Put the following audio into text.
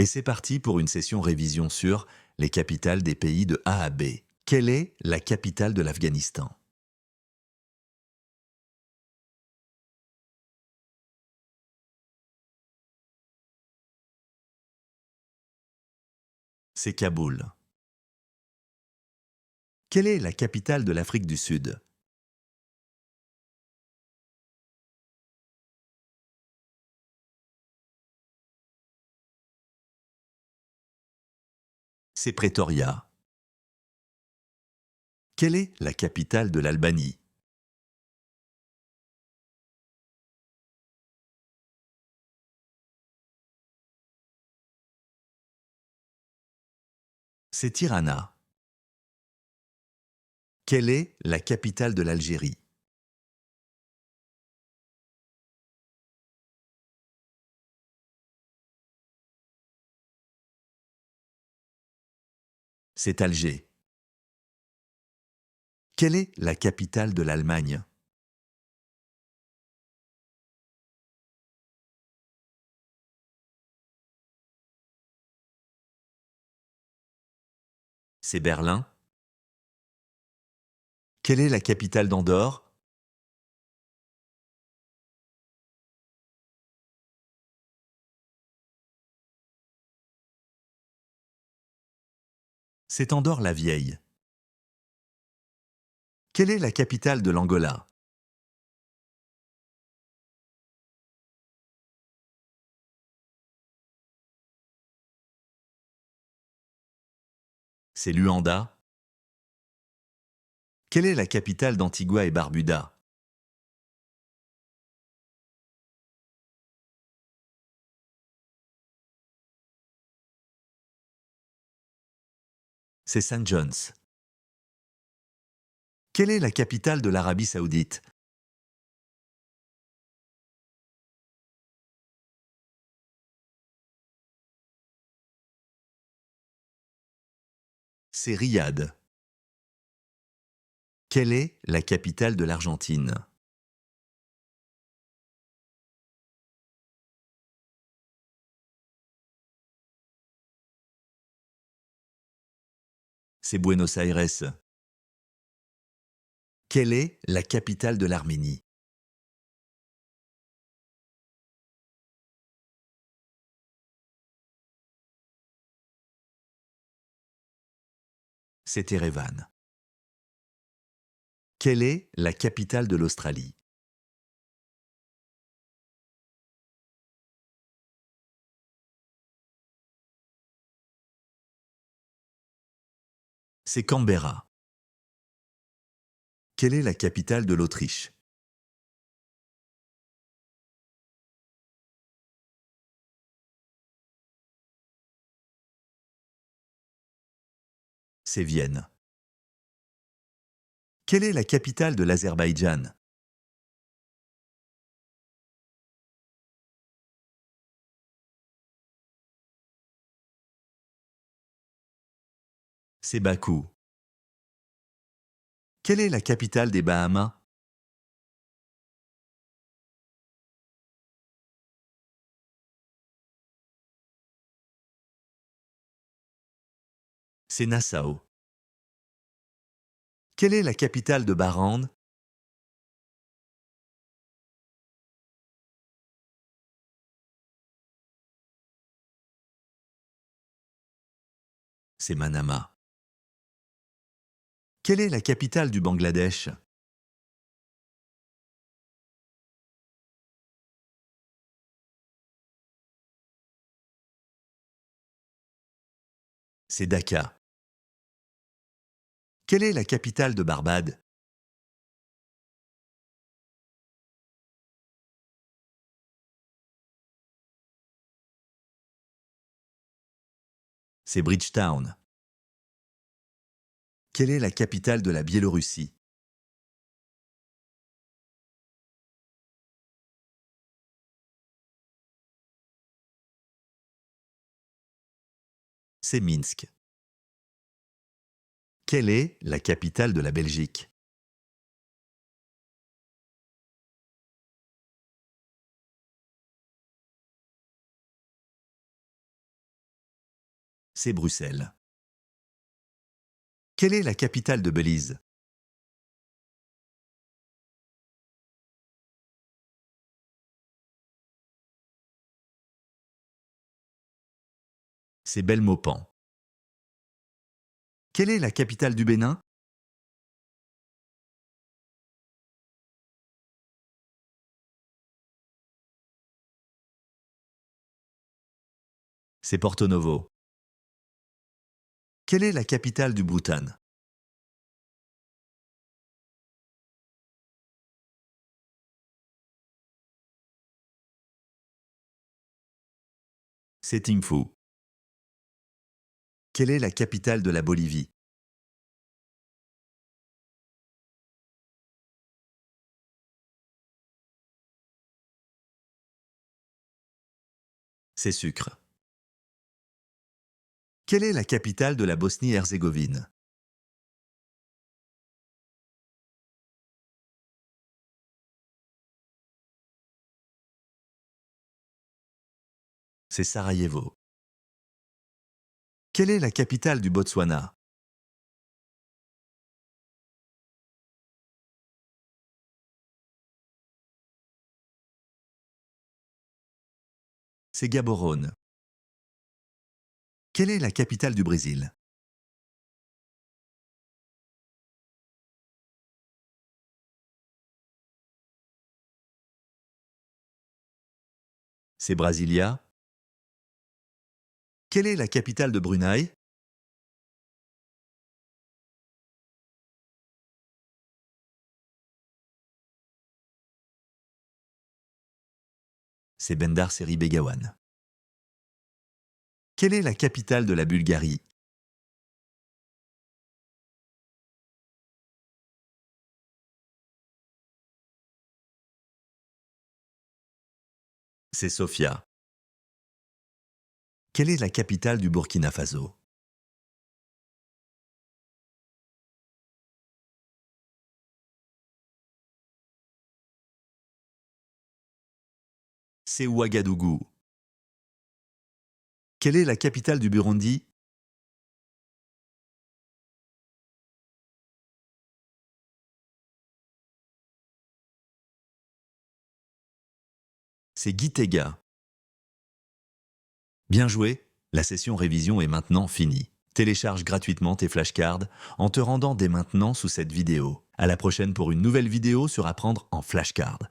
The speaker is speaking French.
Et c'est parti pour une session révision sur les capitales des pays de A à B. Quelle est la capitale de l'Afghanistan? C'est Kaboul. Quelle est la capitale de l'Afrique du Sud? C'est Pretoria. Quelle est la capitale de l'Albanie? C'est Tirana. Quelle est la capitale de l'Algérie? C'est Alger. Quelle est la capitale de l'Allemagne? C'est Berlin. Quelle est la capitale d'Andorre? C'est Andorre la Vieille. Quelle est la capitale de l'Angola? C'est Luanda. Quelle est la capitale d'Antigua et Barbuda? C'est St. John's. Quelle est la capitale de l'Arabie saoudite? C'est Riyad. Quelle est la capitale de l'Argentine? C'est Buenos Aires. Quelle est la capitale de l'Arménie? C'est Erevan. Quelle est la capitale de l'Australie? C'est Canberra. Quelle est la capitale de l'Autriche? C'est Vienne. Quelle est la capitale de l'Azerbaïdjan? C'est Bakou. Quelle est la capitale des Bahamas? C'est Nassau. Quelle est la capitale de Bahreïn? C'est Manama. Quelle est la capitale du Bangladesh? C'est Dhaka. Quelle est la capitale de Barbade? C'est Bridgetown. Quelle est la capitale de la Biélorussie? C'est Minsk. Quelle est la capitale de la Belgique? C'est Bruxelles. Quelle est la capitale de Belize? C'est Belmopan. Quelle est la capitale du Bénin? C'est Porto Novo. Quelle est la capitale du Bhoutan? C'est Thimphu. Quelle est la capitale de la Bolivie? C'est Sucre. Quelle est la capitale de la Bosnie-Herzégovine? C'est Sarajevo. Quelle est la capitale du Botswana? C'est Gaborone. Quelle est la capitale du Brésil? C'est Brasilia. Quelle est la capitale de Brunei? C'est Bandar Seri Begawan. Quelle est la capitale de la Bulgarie? C'est Sofia. Quelle est la capitale du Burkina Faso? C'est Ouagadougou. Quelle est la capitale du Burundi? C'est Gitega. Bien joué, la session révision est maintenant finie. Télécharge gratuitement tes flashcards en te rendant dès maintenant sous cette vidéo. À la prochaine pour une nouvelle vidéo sur apprendre en flashcard.